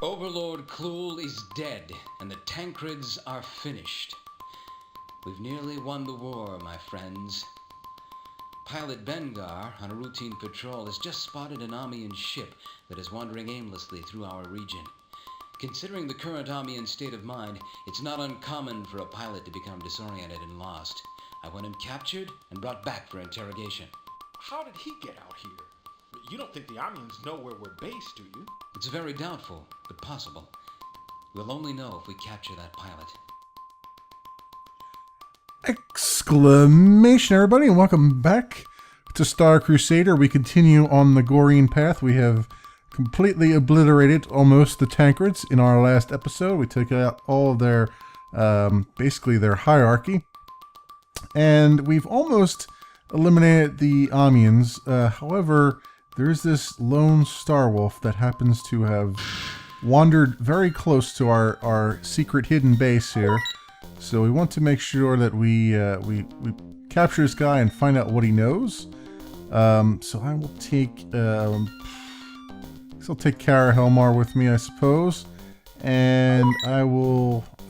Overlord Klul is dead, and the Tancreds are finished. We've nearly won the war, my friends. Pilot Bengar, on a routine patrol, has just spotted an Amian ship that is wandering aimlessly through our region. Considering the current Amian state of mind, it's not uncommon for a pilot to become disoriented and lost. I want him captured and brought back for interrogation. How did he get out here? You don't think the Amians know where we're based, do you? It's very doubtful, but possible. We'll only know if we capture that pilot. Exclamation, everybody, and welcome back to Star Crusader. We continue on the Gorene path. We have completely obliterated almost the Tancreds in our last episode. We took out all of their, basically their hierarchy. And we've almost eliminated the Amians. However, there's this lone Starwolf that happens to have wandered very close to our secret hidden base here. So we want to make sure that we capture this guy and find out what he knows. So I will take I'll take Kara Helmar with me, I suppose, and I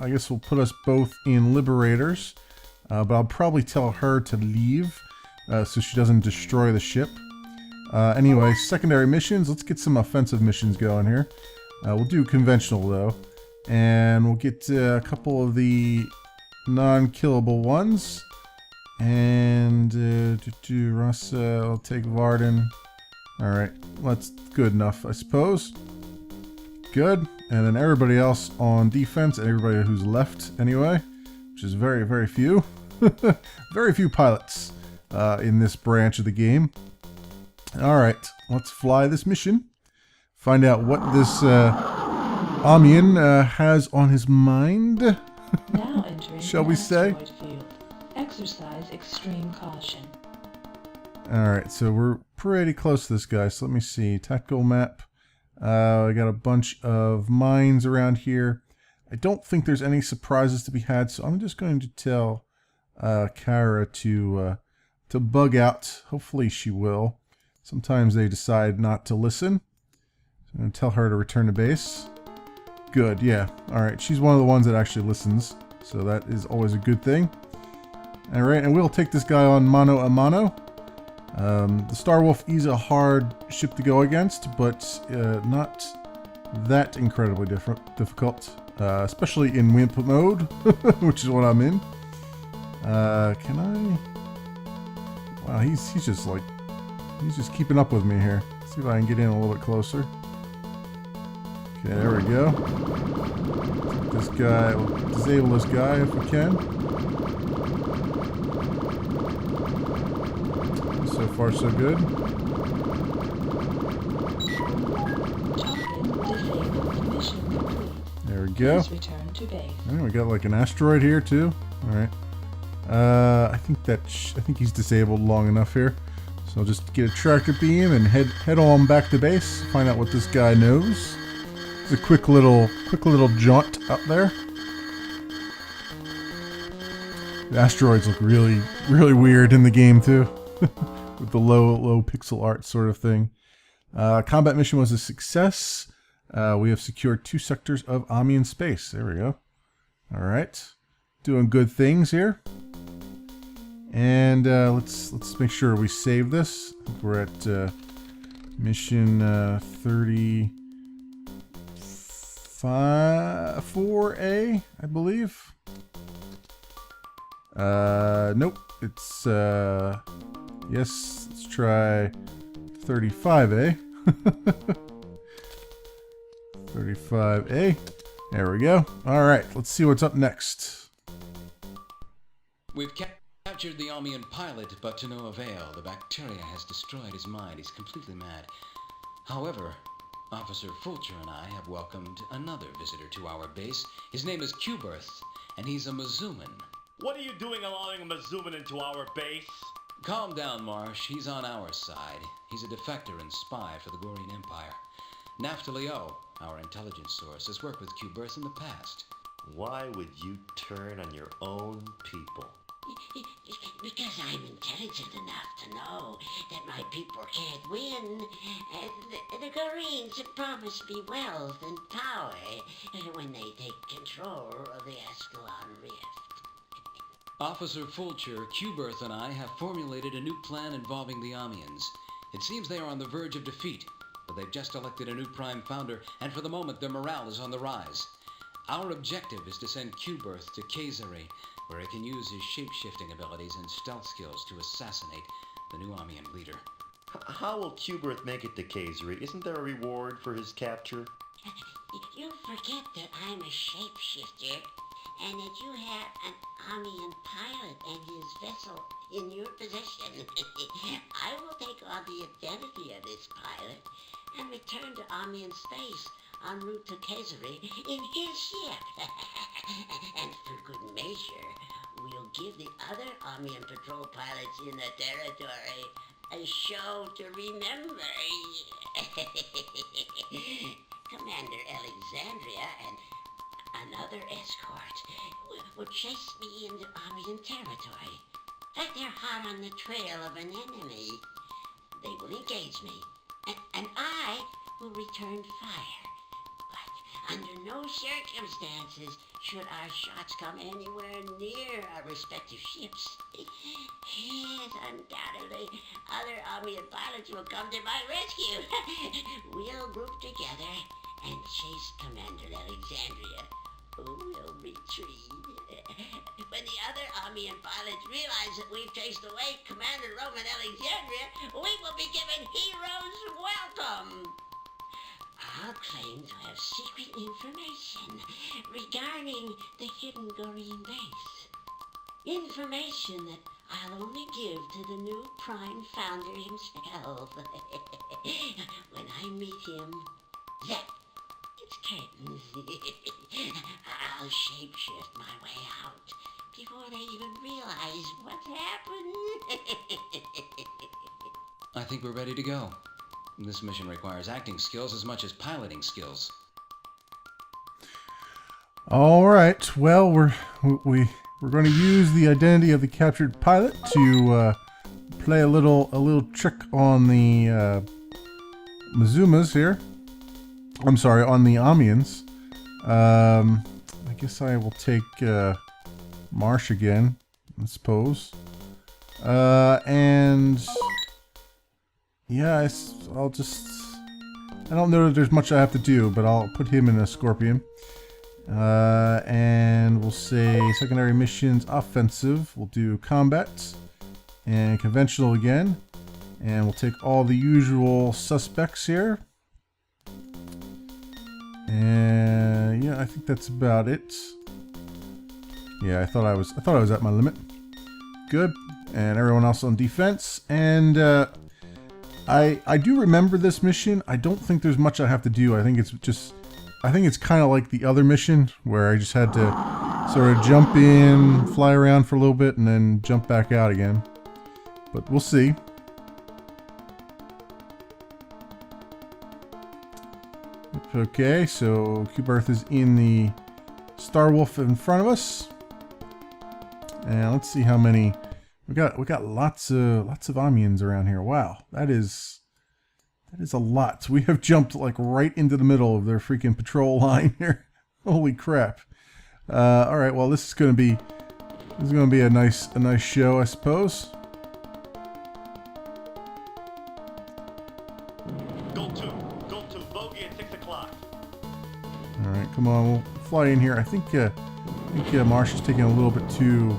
guess we'll put us both in Liberators, but I'll probably tell her to leave so she doesn't destroy the ship. Anyway, secondary missions. Let's get some offensive missions going here. We'll do conventional though, and we'll get a couple of the non-killable ones. And Rasa, I'll take Varden. Alright, that's good enough, I suppose. Good. And then everybody else on defense, and everybody who's left anyway, which is very, very few. Very few pilots in this branch of the game. Alright, let's fly this mission. Find out what this Amian has on his mind. Now entering Shall we say? Field. Exercise extreme caution. Alright, so we're pretty close to this guy, so let me see. Tactical map. I got a bunch of mines around here. I don't think there's any surprises to be had, so I'm just going to tell Kara to bug out. Hopefully she will. Sometimes they decide not to listen. So I'm going to tell her to return to base. Good, yeah. Alright, she's one of the ones that actually listens, so that is always a good thing. Alright, and we'll take this guy on mano a mano. The Starwolf is a hard ship to go against, but not that incredibly difficult, especially in Wimp mode, which is what I'm in. Can I? Wow, he's just like, he's just keeping up with me here. Let's see if I can get in a little bit closer. Okay, there we go. This guy, we'll disable this guy if we can. So far, so good. There we go. Return to base. And we got like an asteroid here too. All right. I think he's disabled long enough here. So I'll just get a tractor beam and head on back to base. Find out what this guy knows. It's a quick little jaunt up there. The asteroids look really, really weird in the game too. With the low pixel art sort of thing. Combat mission was a success. We have secured 2 sectors of Amian space. There we go. Alright. Doing good things here. And let's make sure we save this. I think we're at mission 4A, I believe. Nope. It's yes, let's try 35A. 35A. There we go. All right, let's see what's up next. We've captured the Amian pilot, but to no avail. The bacteria has destroyed his mind. He's completely mad. However, Officer Fulcher and I have welcomed another visitor to our base. His name is Q-Birth, and he's a Mazuman. What are you doing allowing a Mazuman into our base? Calm down, Marsh. He's on our side. He's a defector and spy for the Gorene Empire. Naphtali O, our intelligence source, has worked with Q-Birth in the past. Why would you turn on your own people? Because I'm intelligent enough to know that my people can't win. The Gorenes promise me wealth and power when they take control of the Ascalon Rift. Officer Fulcher, Q-Birth, and I have formulated a new plan involving the Amiens. It seems they are on the verge of defeat, but they've just elected a new Prime Founder, and for the moment their morale is on the rise. Our objective is to send Q-Birth to Crusader, where he can use his shape-shifting abilities and stealth skills to assassinate the new Amiens leader. How will Q-Birth make it to Crusader? Isn't there a reward for his capture? You forget that I'm a shapeshifter, and that you have an Amiens pilot and his vessel in your possession. I will take on the identity of this pilot and return to Amiens space en route to Crusader in his ship. And for good measure, we'll give the other Amiens patrol pilots in the territory a show to remember. Commander Alexandria and another escort will chase me into Amiens territory. Like they're hot on the trail of an enemy. They will engage me, and I will return fire. But under no circumstances should our shots come anywhere near our respective ships. Yes, undoubtedly, other Amiens pilots will come to my rescue. We'll group together and chase Commander Alexandria, who will retreat. When the other Amiens pilots realize that we've chased away Commander Roman Alexandria, we will be given heroes welcome. I'll claim to have secret information regarding the hidden Gorene base. Information that I'll only give to the new Prime Founder himself. When I meet him, that it's curtains. I'll shapeshift my way out before they even realize what's happened. I think we're ready to go. This mission requires acting skills as much as piloting skills. All right. Well, we're going to use the identity of the captured pilot to play a little trick on the Mazumas here. I'm sorry, on the Amiens. I guess I will take Marsh again, I suppose. And yeah, I'll just... I don't know that there's much I have to do, but I'll put him in a Scorpion. And we'll say secondary missions, offensive. We'll do combat and conventional again. And we'll take all the usual suspects here. And yeah, I think that's about it. Yeah, I thought I was at my limit. Good. And everyone else on defense. And I do remember this mission. I don't think there's much I have to do. I think it's kind of like the other mission where I just had to sort of jump in, fly around for a little bit, and then jump back out again. But we'll see. Okay, so Q-Birth is in the Star Wolf in front of us. And let's see how many we got lots of Amiens around here. Wow, that is a lot. We have jumped like right into the middle of their freaking patrol line here. Holy crap. All right, well this is going to be a nice show, I suppose. Gold 2, bogey at 6 o'clock. All right, come on, we'll fly in here. I think Marsh is taking a little bit too...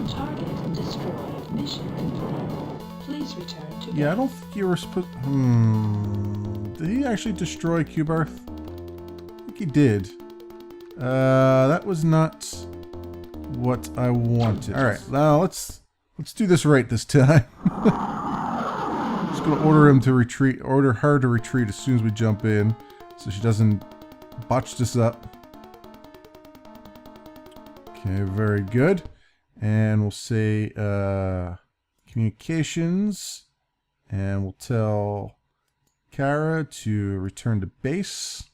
Target destroyed. Mission confirmed. Please return to Yeah, I base. don't think you were supposed... Did he actually destroy Q-Birth? I think he did. That was not what I wanted. All right, now let's do this right this time. Just gonna order her to retreat as soon as we jump in, so she doesn't botch this up. Okay, very good. And we'll say communications, and we'll tell Kara to return to base.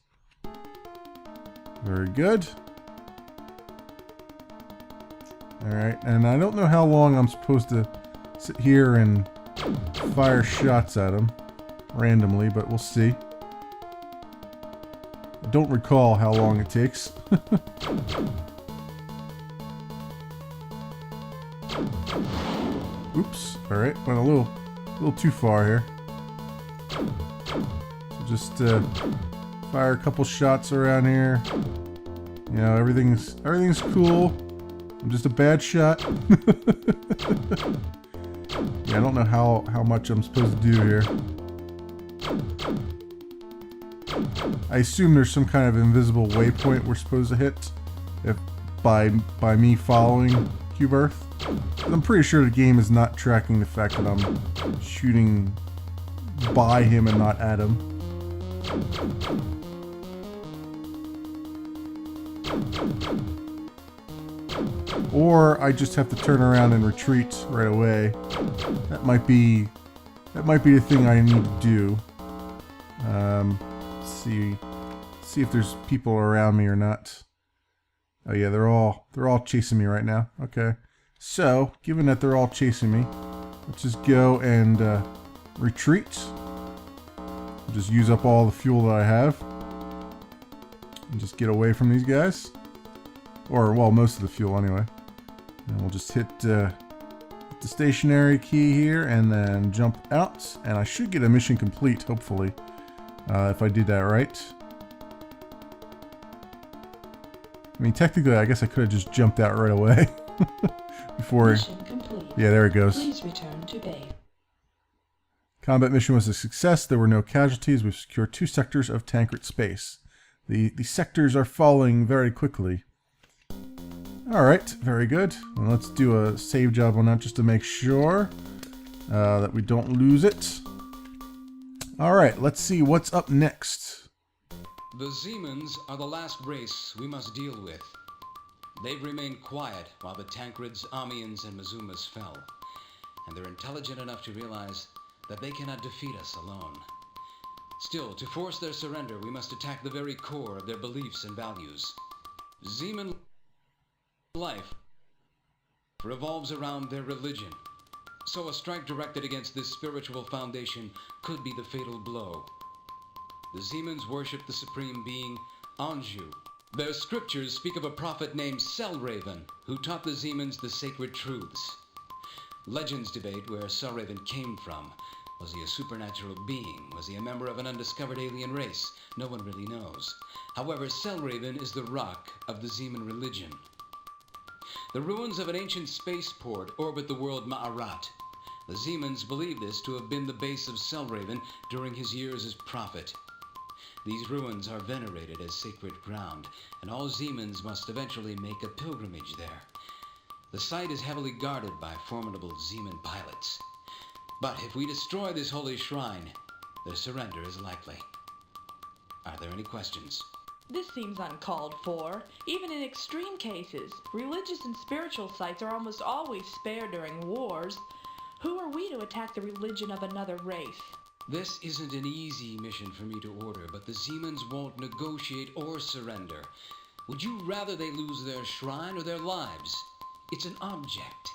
Very good. Alright, and I don't know how long I'm supposed to sit here and fire shots at him randomly, but we'll see. I don't recall how long it takes. Oops. Alright, went a little too far here. So just fire a couple shots around here. You know, everything's cool. I'm just a bad shot. Yeah, I don't know how much I'm supposed to do here. I assume there's some kind of invisible waypoint we're supposed to hit if by me following Cube Earth. I'm pretty sure the game is not tracking the fact that I'm shooting by him and not at him. Or I just have to turn around and retreat right away. That might be the thing I need to do. See if there's people around me or not. Oh yeah, they're all chasing me right now. Okay. So, given that they're all chasing me, let's just go and retreat. Just use up all the fuel that I have. And just get away from these guys. Or, well, most of the fuel anyway. And we'll just hit the stationary key here and then jump out. And I should get a mission complete, hopefully, if I did that right. I mean, technically, I guess I could have just jumped out right away. Before... Mission complete. Yeah, there it goes. Please return to bay. Combat mission was a success. There were no casualties. We've secured 2 sectors of Tancred space. The sectors are falling very quickly. Alright, very good. Well, let's do a save job on that just to make sure that we don't lose it. Alright, let's see what's up next. The Zemans are the last race we must deal with. They've remained quiet while the Tancreds, Amiens, and Mazumas fell, and they're intelligent enough to realize that they cannot defeat us alone. Still, to force their surrender, we must attack the very core of their beliefs and values. Zeman life revolves around their religion, so a strike directed against this spiritual foundation could be the fatal blow. The Zemans worship the supreme being, Anju. Their scriptures speak of a prophet named Selraven, who taught the Zemans the sacred truths. Legends debate where Selraven came from. Was he a supernatural being? Was he a member of an undiscovered alien race? No one really knows. However, Selraven is the rock of the Zeman religion. The ruins of an ancient spaceport orbit the world Ma'arat. The Zemans believe this to have been the base of Selraven during his years as prophet. These ruins are venerated as sacred ground, and all Zemans must eventually make a pilgrimage there. The site is heavily guarded by formidable Zeman pilots. But if we destroy this holy shrine, their surrender is likely. Are there any questions? This seems uncalled for. Even in extreme cases, religious and spiritual sites are almost always spared during wars. Who are we to attack the religion of another race? This isn't an easy mission for me to order, but the Zemans won't negotiate or surrender. Would you rather they lose their shrine or their lives? It's an object.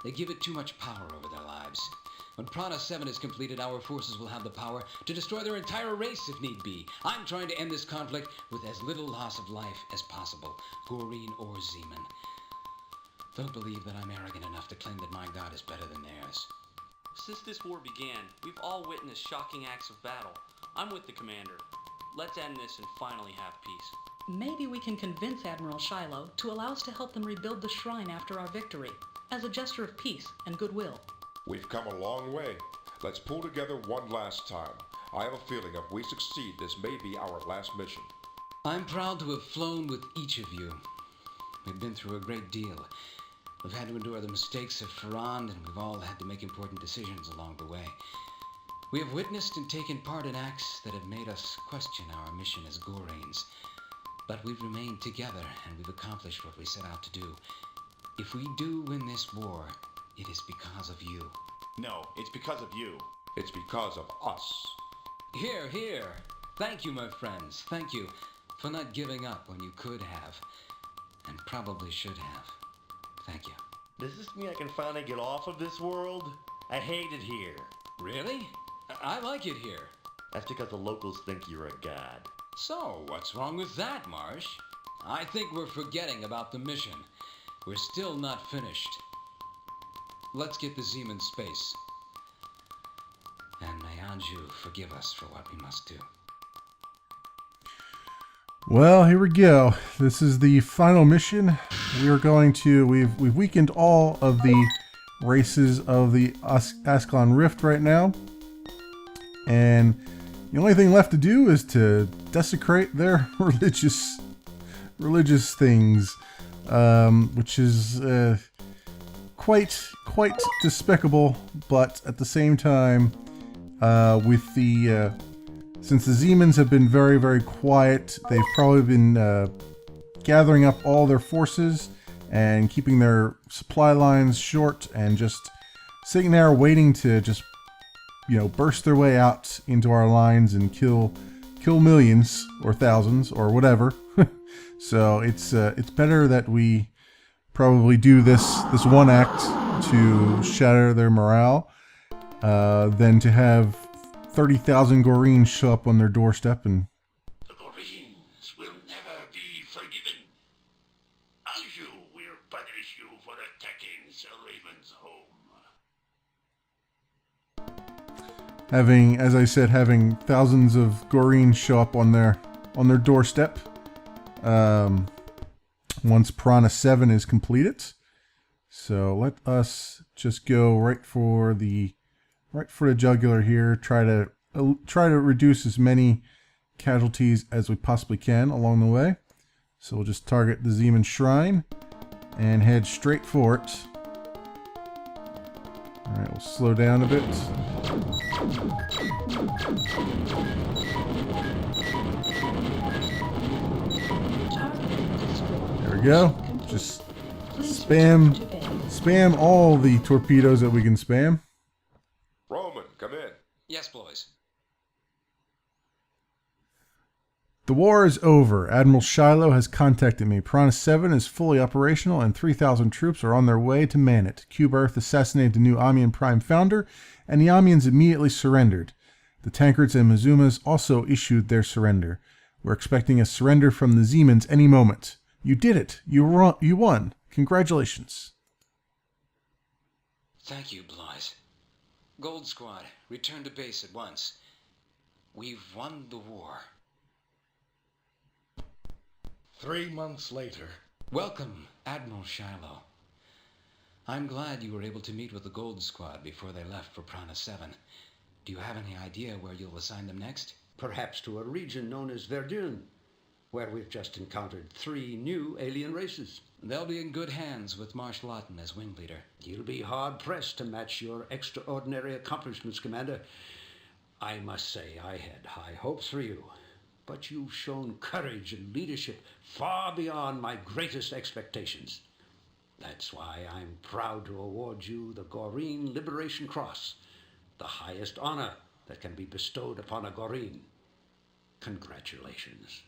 They give it too much power over their lives. When Prana 7 is completed, our forces will have the power to destroy their entire race if need be. I'm trying to end this conflict with as little loss of life as possible, Gorene or Zeman. Don't believe that I'm arrogant enough to claim that my god is better than theirs. Since this war began, we've all witnessed shocking acts of battle. I'm with the commander. Let's end this and finally have peace. Maybe we can convince Admiral Shiloh to allow us to help them rebuild the shrine after our victory, as a gesture of peace and goodwill. We've come a long way. Let's pull together one last time. I have a feeling if we succeed, this may be our last mission. I'm proud to have flown with each of you. We've been through a great deal. We've had to endure the mistakes of Ferrand, and we've all had to make important decisions along the way. We have witnessed and taken part in acts that have made us question our mission as Gorenes. But we've remained together, and we've accomplished what we set out to do. If we do win this war, it is because of you. No, it's because of you. It's because of us. Here, here. Thank you, my friends. Thank you for not giving up when you could have, and probably should have. Thank you. Does this mean I can finally get off of this world? I hate it here. Really? I like it here. That's because the locals think you're a god. So, what's wrong with that, Marsh? I think we're forgetting about the mission. We're still not finished. Let's get the Zeme in space. And may Anju forgive us for what we must do. Well, here we go. This is the final mission. We've weakened all of the races of the Ascalon Rift right now. And the only thing left to do is to desecrate their religious things, which is quite despicable. But at the same time, since the Zemans have been very, very quiet, they've probably been gathering up all their forces and keeping their supply lines short and just sitting there waiting to just, burst their way out into our lines and kill millions or thousands or whatever. So it's better that we probably do this one act to shatter their morale than to have 30,000 Gorene show up on their doorstep and... The Gorenes will never be forgiven. Anju will punish you for attacking Sir Raven's home. As I said, having thousands of Gorene show up on their doorstep once Piranha 7 is completed. So let us just go right for the jugular here. Try to reduce as many casualties as we possibly can along the way. So we'll just target the Zeman Shrine and head straight for it. Alright, we'll slow down a bit. There we go. Just spam all the torpedoes that we can spam. Roman, come in. Yes, boys. The war is over. Admiral Shiloh has contacted me. Piranha 7 is fully operational and 3,000 troops are on their way to man it. Cube Earth assassinated the new Amian Prime founder, and the Amians immediately surrendered. The Tankards and Mizumas also issued their surrender. We're expecting a surrender from the Zemans any moment. You did it. You won. Congratulations. Thank you, Blythe. Gold Squad, return to base at once. We've won the war. 3 months later. Welcome, Admiral Shiloh. I'm glad you were able to meet with the Gold Squad before they left for Piranha 7. Do you have any idea where you'll assign them next? Perhaps to a region known as Verdun, where we've just encountered 3 new alien races. They'll be in good hands with Marsh Lawton as wing leader. You'll be hard-pressed to match your extraordinary accomplishments, Commander. I must say I had high hopes for you, but you've shown courage and leadership far beyond my greatest expectations. That's why I'm proud to award you the Gorene Liberation Cross, the highest honor that can be bestowed upon a Gorene. Congratulations.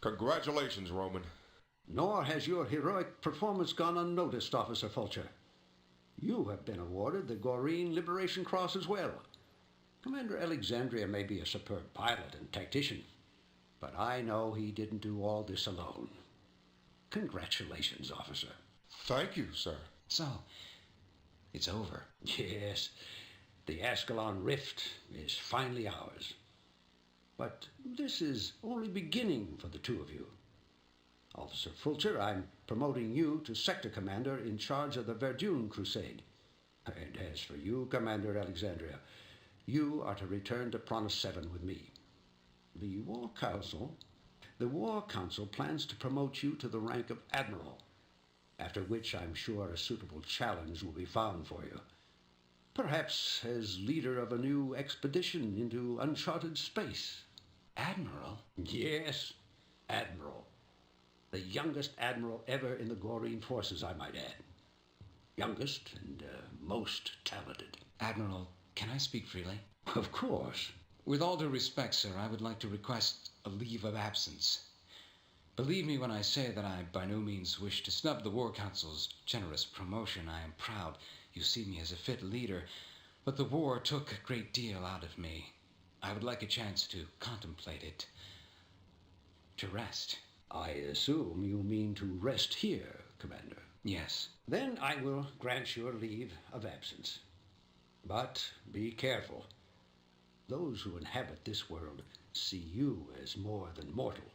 Congratulations, Roman. Nor has your heroic performance gone unnoticed, Officer Fulcher. You have been awarded the Gorene Liberation Cross as well. Commander Alexandria may be a superb pilot and tactician, but I know he didn't do all this alone. Congratulations, officer. Thank you, sir. So, it's over. Yes, the Ascalon Rift is finally ours. But this is only beginning for the two of you. Officer Fulcher, I'm promoting you to Sector Commander in charge of the Verdun Crusade. And as for you, Commander Alexandria, you are to return to Piranha 7 with me. The War Council plans to promote you to the rank of Admiral, after which I'm sure a suitable challenge will be found for you. Perhaps as leader of a new expedition into uncharted space. Admiral? Yes, Admiral. The youngest Admiral ever in the Gorene forces, I might add. Youngest and most talented. Admiral, can I speak freely? Of course. With all due respect, sir, I would like to request a leave of absence. Believe me when I say that I by no means wish to snub the War Council's generous promotion. I am proud you see me as a fit leader, but the war took a great deal out of me. I would like a chance to contemplate it, to rest. I assume you mean to rest here, Commander. Yes. Then I will grant your leave of absence. But be careful. Those who inhabit this world see you as more than mortal,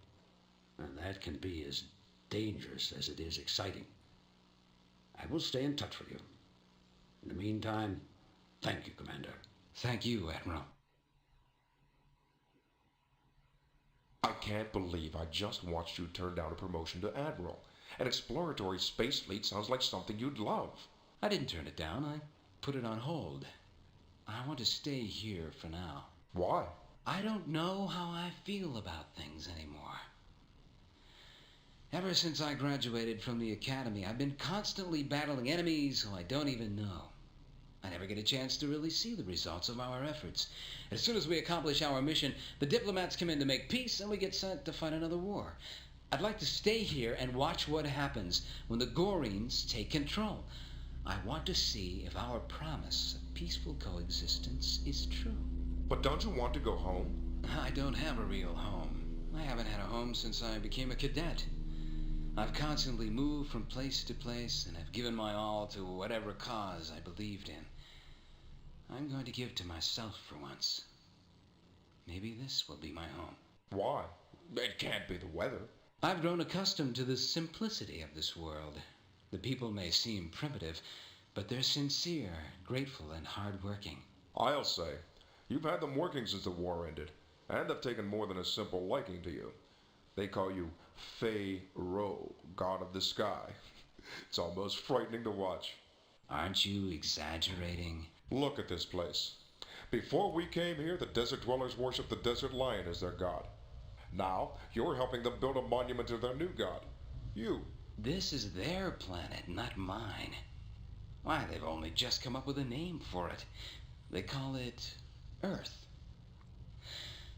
and that can be as dangerous as it is exciting. I will stay in touch with you. In the meantime, thank you, Commander. Thank you, Admiral. I can't believe I just watched you turn down a promotion to Admiral. An exploratory space fleet sounds like something you'd love. I didn't turn it down. I put it on hold. I want to stay here for now. Why? I don't know how I feel about things anymore. Ever since I graduated from the academy, I've been constantly battling enemies who I don't even know. I never get a chance to really see the results of our efforts. As soon as we accomplish our mission, the diplomats come in to make peace and we get sent to fight another war. I'd like to stay here and watch what happens when the Gorenes take control. I want to see if our promise of peaceful coexistence is true. But don't you want to go home? I don't have a real home. I haven't had a home since I became a cadet. I've constantly moved from place to place, and I've given my all to whatever cause I believed in. I'm going to give to myself for once. Maybe this will be my home. Why? It can't be the weather. I've grown accustomed to the simplicity of this world. The people may seem primitive, but they're sincere, grateful, and hard-working. I'll say, you've had them working since the war ended, and they've taken more than a simple liking to you. They call you Pharaoh, God of the Sky. It's almost frightening to watch. Aren't you exaggerating? Look at this place. Before we came here, the desert dwellers worshipped the desert lion as their god. Now, you're helping them build a monument to their new god. You. This is their planet, not mine. Why, they've only just come up with a name for it. They call it Earth.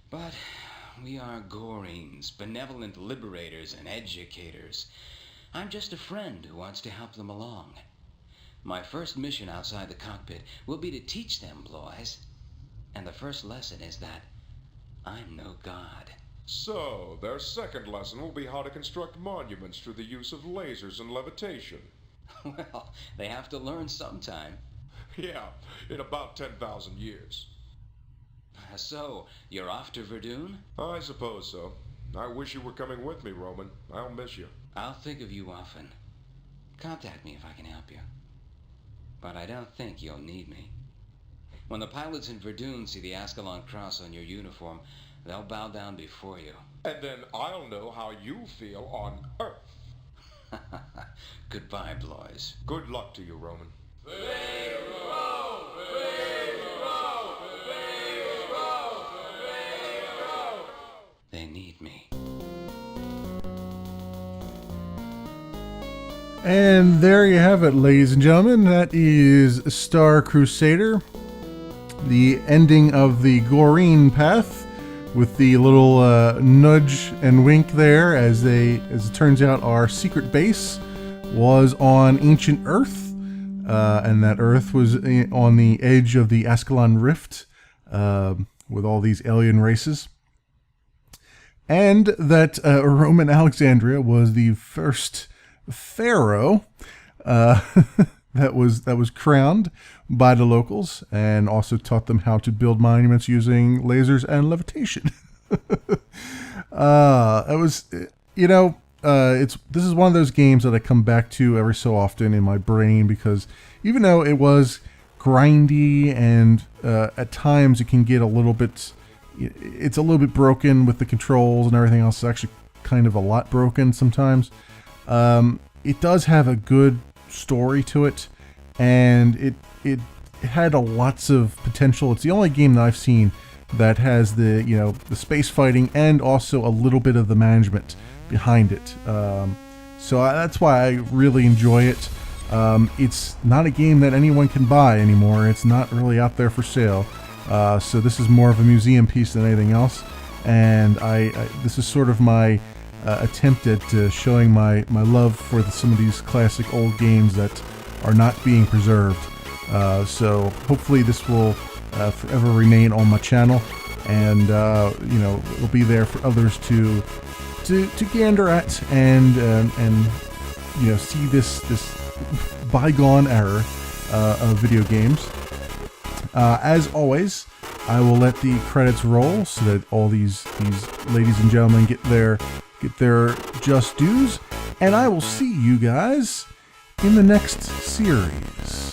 But we are Gorenes, benevolent liberators and educators. I'm just a friend who wants to help them along. My first mission outside the cockpit will be to teach them, boys. And the first lesson is that I'm no god. So, their second lesson will be how to construct monuments through the use of lasers and levitation. Well, they have to learn sometime. Yeah, in about 10,000 years. So, you're off to Verdun? I suppose so. I wish you were coming with me, Roman. I'll miss you. I'll think of you often. Contact me if I can help you. But I don't think you'll need me. When the pilots in Verdun see the Ascalon cross on your uniform, they'll bow down before you. And then I'll know how you feel on Earth. Goodbye, boys. Good luck to you, Roman. They need me. And there you have it, ladies and gentlemen. That is Star Crusader. The ending of the Gorene path, with the little nudge and wink there, as it turns out, our secret base was on ancient Earth, and that Earth was on the edge of the Ascalon Rift, with all these alien races, and that Roman Alexandria was the first pharaoh that was crowned by the locals, and also taught them how to build monuments using lasers and levitation. This is one of those games that I come back to every so often in my brain, because even though it was grindy and at times it can get a little bit broken with the controls and everything else. It's actually kind of a lot broken sometimes. It does have a good story to it, and it had lots of potential. It's the only game that I've seen that has the space fighting and also a little bit of the management behind it. That's why I really enjoy it. It's not a game that anyone can buy anymore. It's not really out there for sale. So this is more of a museum piece than anything else. And this is sort of my attempt at showing my love for some of these classic old games that are not being preserved. So hopefully this will forever remain on my channel, and it'll be there for others to gander at and see this bygone era of video games. As always, I will let the credits roll so that all these ladies and gentlemen get their just dues, and I will see you guys in the next series.